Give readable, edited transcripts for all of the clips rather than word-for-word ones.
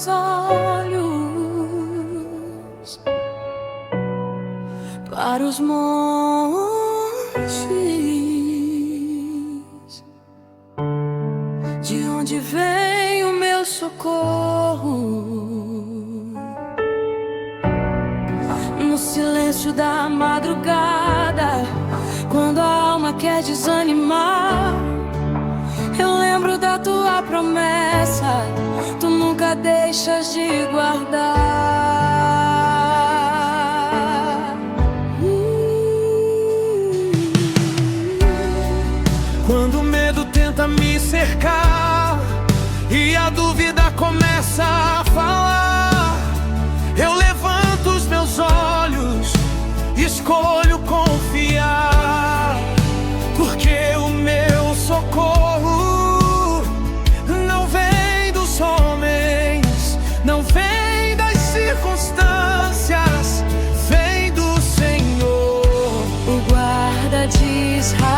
meus olhos para os montes, de onde vem o meu socorro. No silêncio da madrugada, quando a alma quer desanimar, eu lembro da tua promessa, tu nunca deixas de guardar. Quando o medo tenta me cercar e a dúvida começa a falar, eu levanto os meus olhos, escolho confiar, porque o meu socorro não vem dos homens, não vem das circunstâncias, vem do Senhor, o guarda de Israel.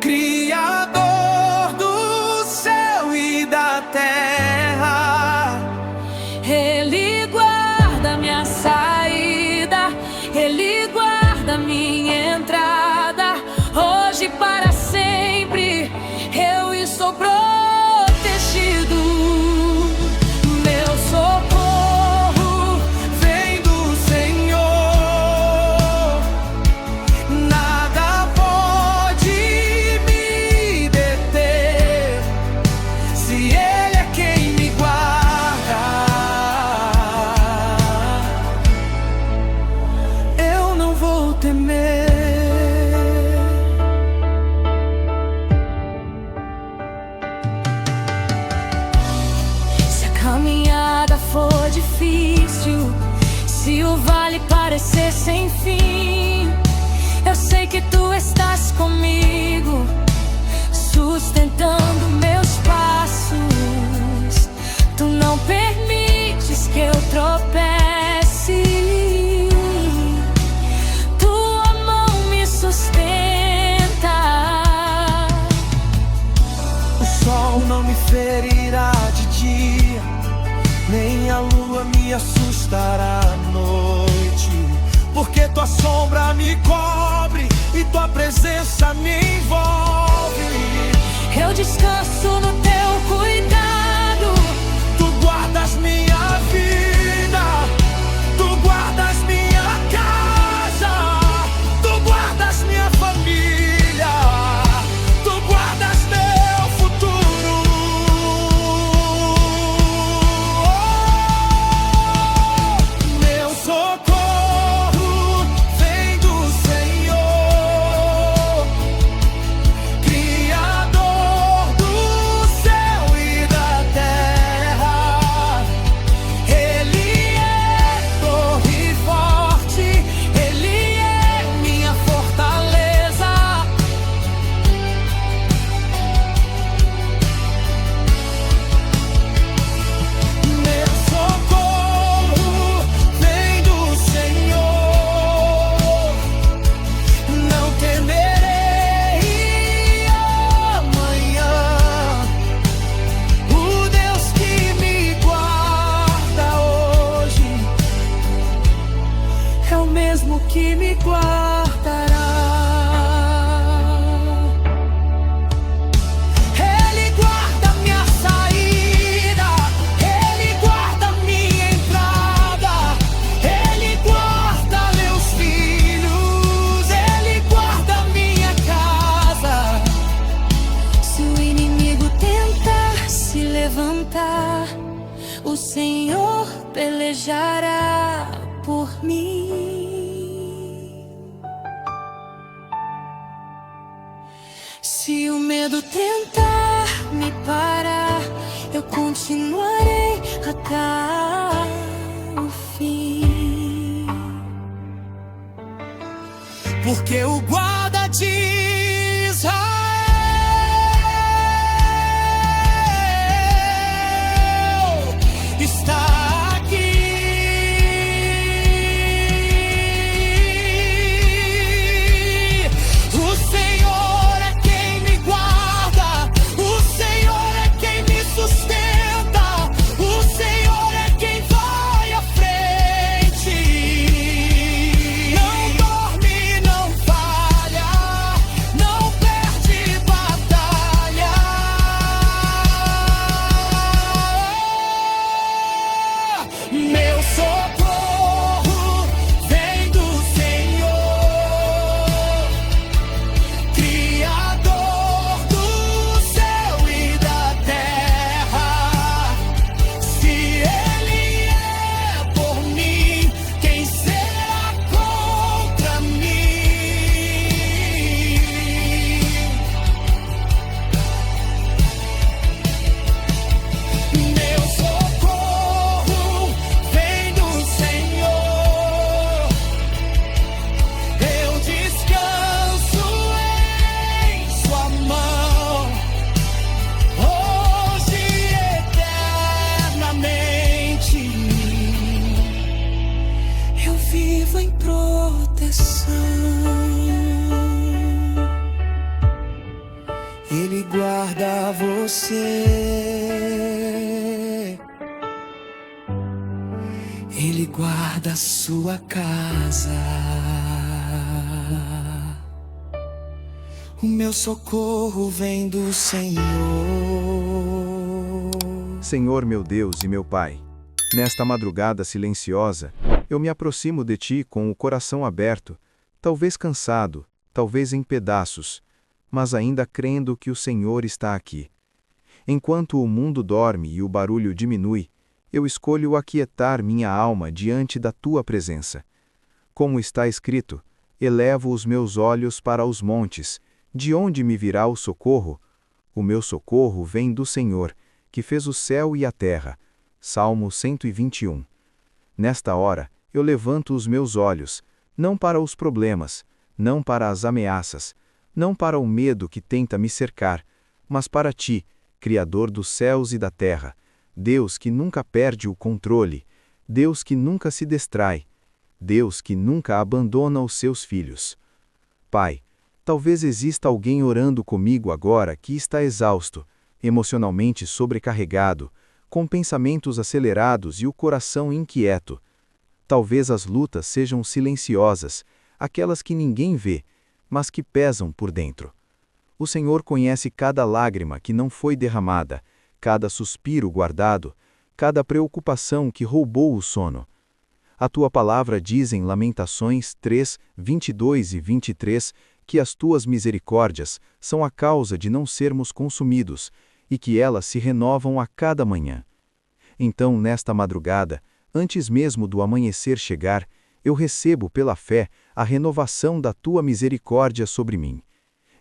Criador do céu e da terra, Ele guarda minha saída, Ele guarda minha entrada. Hoje para sempre eu estou protegido. Meu socorro vem do Senhor, nada pode me deter, se Ele é quem me guarda. Eu não vou temer. Se a caminhada for difícil, se o vale parecer sem fim, eu sei que tu estás comigo, sustentando meus passos. Tu não permites que eu tropece, tua mão me sustenta. O sol não me ferirá de dia, nem a lua me assustará à noite, porque tua sombra me cobre e tua presença me envolve. Eu descanso no teu cuidado, Tu guardas minha vida, tu guardas minha casa, tu guardas minha família, tu guardas meu futuro. Meu socorro vem do Senhor, Criador do céu e da terra. Ele é torre forte, Ele é minha fortaleza. Meu socorro vem do Senhor, não temerei amanhã. O Deus que me guarda hoje é o mesmo que me guardará. Ele guarda minha saída, Ele guarda minha entrada, Ele guarda meus filhos, Ele guarda minha casa. se o inimigo tentar se levantar, o Senhor pelejará por mim. Se o medo tentar me parar, eu continuarei até o fim. Porque o guarda de Israel vivo em proteção. Ele guarda você. Ele guarda a sua casa. O meu socorro vem do Senhor. Senhor meu Deus e meu Pai, nesta madrugada silenciosa, eu me aproximo de Ti com o coração aberto, talvez cansado, talvez em pedaços, mas ainda crendo que o Senhor está aqui. Enquanto o mundo dorme e o barulho diminui, eu escolho aquietar minha alma diante da Tua presença. Como está escrito, elevo os meus olhos para os montes, de onde me virá o socorro? O meu socorro vem do Senhor, que fez o céu e a terra. Salmo 121. Nesta hora, eu levanto os meus olhos, não para os problemas, não para as ameaças, não para o medo que tenta me cercar, mas para Ti, Criador dos céus e da terra, Deus que nunca perde o controle, Deus que nunca se distrai, Deus que nunca abandona os seus filhos. Pai, talvez exista alguém orando comigo agora que está exausto, emocionalmente sobrecarregado, com pensamentos acelerados e o coração inquieto. Talvez as lutas sejam silenciosas, aquelas que ninguém vê, mas que pesam por dentro. O Senhor conhece cada lágrima que não foi derramada, cada suspiro guardado, cada preocupação que roubou o sono. A Tua palavra diz em Lamentações 3, 22 e 23, que as Tuas misericórdias são a causa de não sermos consumidos e que elas se renovam a cada manhã. Então, nesta madrugada, antes mesmo do amanhecer chegar, eu recebo pela fé a renovação da Tua misericórdia sobre mim.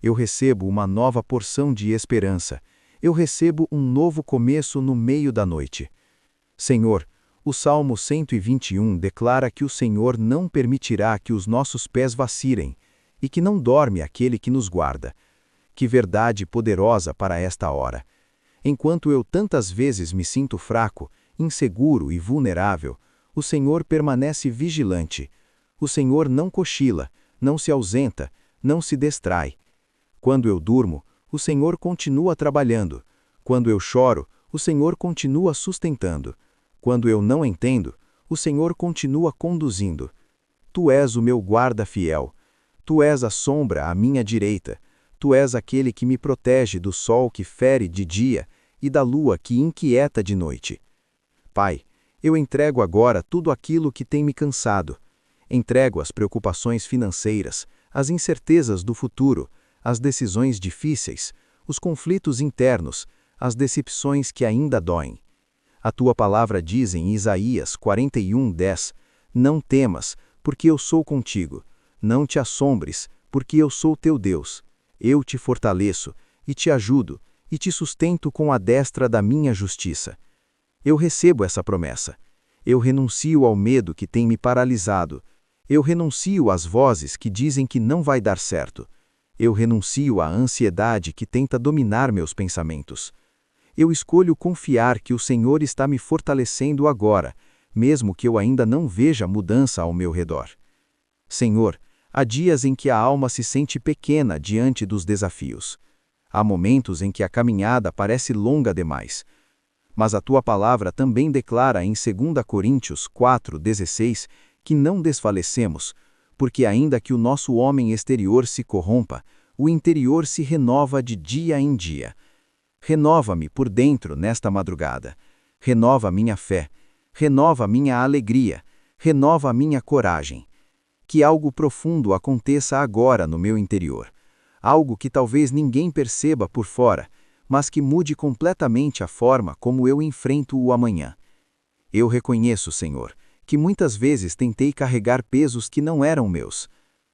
Eu recebo uma nova porção de esperança. Eu recebo um novo começo no meio da noite. Senhor, o Salmo 121 declara que o Senhor não permitirá que os nossos pés vacilem, e que não dorme aquele que nos guarda. Que verdade poderosa para esta hora! Enquanto eu tantas vezes me sinto fraco, inseguro e vulnerável, o Senhor permanece vigilante. O Senhor não cochila, não se ausenta, não se distrai. Quando eu durmo, o Senhor continua trabalhando. Quando eu choro, o Senhor continua sustentando. Quando eu não entendo, o Senhor continua conduzindo. Tu és o meu guarda fiel. Tu és a sombra à minha direita. Tu és aquele que me protege do sol que fere de dia e da lua que inquieta de noite. Pai, eu entrego agora tudo aquilo que tem me cansado. Entrego as preocupações financeiras, as incertezas do futuro, as decisões difíceis, os conflitos internos, as decepções que ainda doem. A Tua palavra diz em Isaías 41:10, não temas, porque eu sou contigo. Não te assombres, porque eu sou teu Deus. Eu te fortaleço, e te ajudo, e te sustento com a destra da minha justiça. Eu recebo essa promessa. Eu renuncio ao medo que tem me paralisado. Eu renuncio às vozes que dizem que não vai dar certo. Eu renuncio à ansiedade que tenta dominar meus pensamentos. Eu escolho confiar que o Senhor está me fortalecendo agora, mesmo que eu ainda não veja mudança ao meu redor. Senhor, há dias em que a alma se sente pequena diante dos desafios. Há momentos em que a caminhada parece longa demais. Mas a Tua palavra também declara em 2 Coríntios 4:16 que não desfalecemos, porque ainda que o nosso homem exterior se corrompa, o interior se renova de dia em dia. Renova-me por dentro nesta madrugada. Renova minha fé. Renova minha alegria. Renova minha coragem. Que algo profundo aconteça agora no meu interior. Algo que talvez ninguém perceba por fora, mas que mude completamente a forma como eu enfrento o amanhã. Eu reconheço, Senhor, que muitas vezes tentei carregar pesos que não eram meus.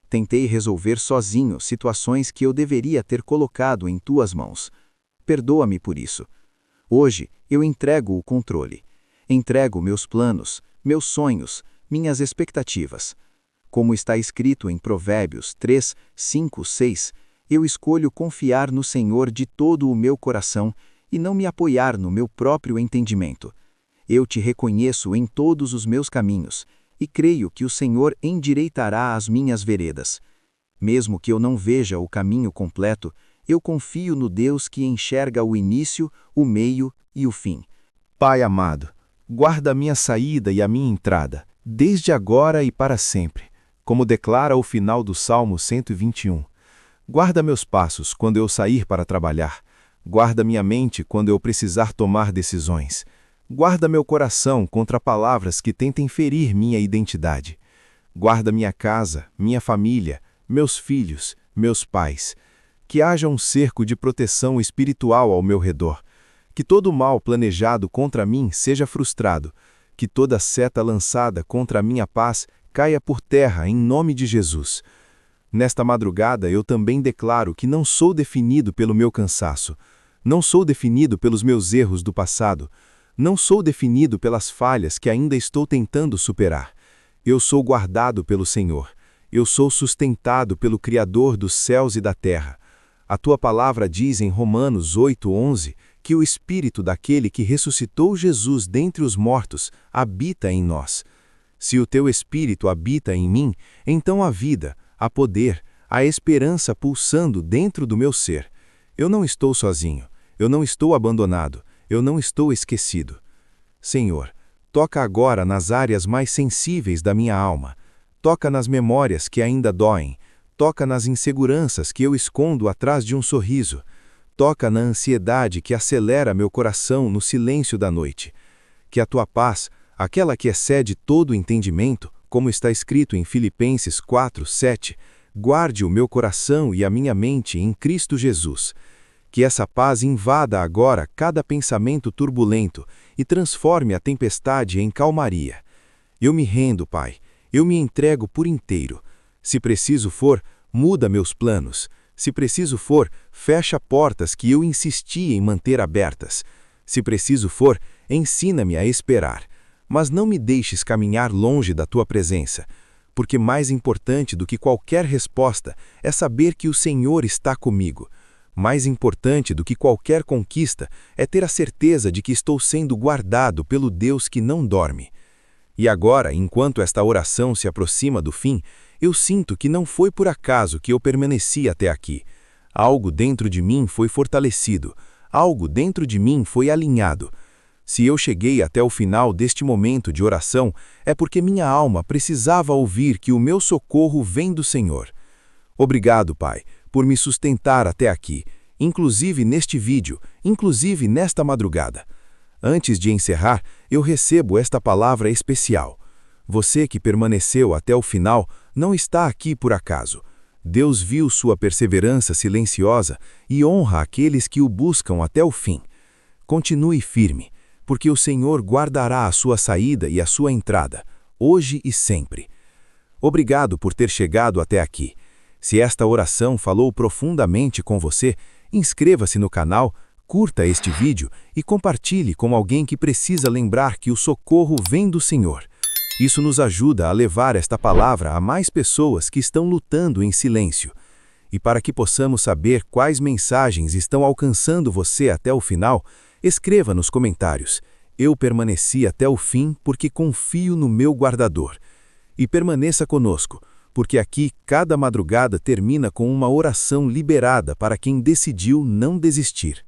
Tentei resolver sozinho situações que eu deveria ter colocado em Tuas mãos. Perdoa-me por isso. Hoje eu entrego o controle. Entrego meus planos, meus sonhos, minhas expectativas. Como está escrito em Provérbios 3, 5, 6, eu escolho confiar no Senhor de todo o meu coração e não me apoiar no meu próprio entendimento. Eu Te reconheço em todos os meus caminhos. e creio que o Senhor endireitará as minhas veredas. Mesmo que eu não veja o caminho completo, eu confio no Deus que enxerga o início, o meio e o fim. Pai amado, guarda a minha saída e a minha entrada, desde agora e para sempre, como declara o final do Salmo 121. Guarda meus passos quando eu sair para trabalhar. Guarda minha mente quando eu precisar tomar decisões. Guarda meu coração contra palavras que tentem ferir minha identidade. Guarda minha casa, minha família, meus filhos, meus pais. Que haja um cerco de proteção espiritual ao meu redor. Que todo mal planejado contra mim seja frustrado. Que toda seta lançada contra a minha paz caia por terra em nome de Jesus. Nesta madrugada eu também declaro que não sou definido pelo meu cansaço. Não sou definido pelos meus erros do passado. Não sou definido pelas falhas que ainda estou tentando superar. Eu sou guardado pelo Senhor. Eu sou sustentado pelo Criador dos céus e da terra. A tua palavra diz em Romanos 8:11 que o Espírito daquele que ressuscitou Jesus dentre os mortos habita em nós. Se o teu Espírito habita em mim, então há vida, há poder, há esperança pulsando dentro do meu ser. Eu não estou sozinho, eu não estou abandonado, eu não estou esquecido. Senhor, toca agora nas áreas mais sensíveis da minha alma. Toca nas memórias que ainda doem. Toca nas inseguranças que eu escondo atrás de um sorriso. Toca na ansiedade que acelera meu coração no silêncio da noite. Que a tua paz, aquela que excede todo entendimento, como está escrito em Filipenses 4:7, guarde o meu coração e a minha mente em Cristo Jesus. Que essa paz invada agora cada pensamento turbulento e transforme a tempestade em calmaria. Eu me rendo, Pai. Eu me entrego por inteiro. Se preciso for, muda meus planos. Se preciso for, fecha portas que eu insisti em manter abertas. Se preciso for, ensina-me a esperar. Mas não me deixes caminhar longe da tua presença, porque mais importante do que qualquer resposta é saber que o Senhor está comigo. Mais importante do que qualquer conquista é ter a certeza de que estou sendo guardado pelo Deus que não dorme. E agora, enquanto esta oração se aproxima do fim, eu sinto que não foi por acaso que eu permaneci até aqui. Algo dentro de mim foi fortalecido, algo dentro de mim foi alinhado. Se eu cheguei até o final deste momento de oração, é porque minha alma precisava ouvir que o meu socorro vem do Senhor. Obrigado, Pai, por me sustentar até aqui, inclusive neste vídeo, inclusive nesta madrugada. Antes de encerrar, eu recebo esta palavra especial. Você que permaneceu até o final não está aqui por acaso. Deus viu sua perseverança silenciosa e honra aqueles que o buscam até o fim. Continue firme, porque o Senhor guardará a sua saída e a sua entrada, hoje e sempre. Obrigado por ter chegado até aqui. Se esta oração falou profundamente com você, inscreva-se no canal, curta este vídeo e compartilhe com alguém que precisa lembrar que o socorro vem do Senhor. Isso nos ajuda a levar esta palavra a mais pessoas que estão lutando em silêncio. E para que possamos saber quais mensagens estão alcançando você até o final, escreva nos comentários: eu permaneci até o fim porque confio no meu guardador. E permaneça conosco, porque aqui cada madrugada termina com uma oração liberada para quem decidiu não desistir.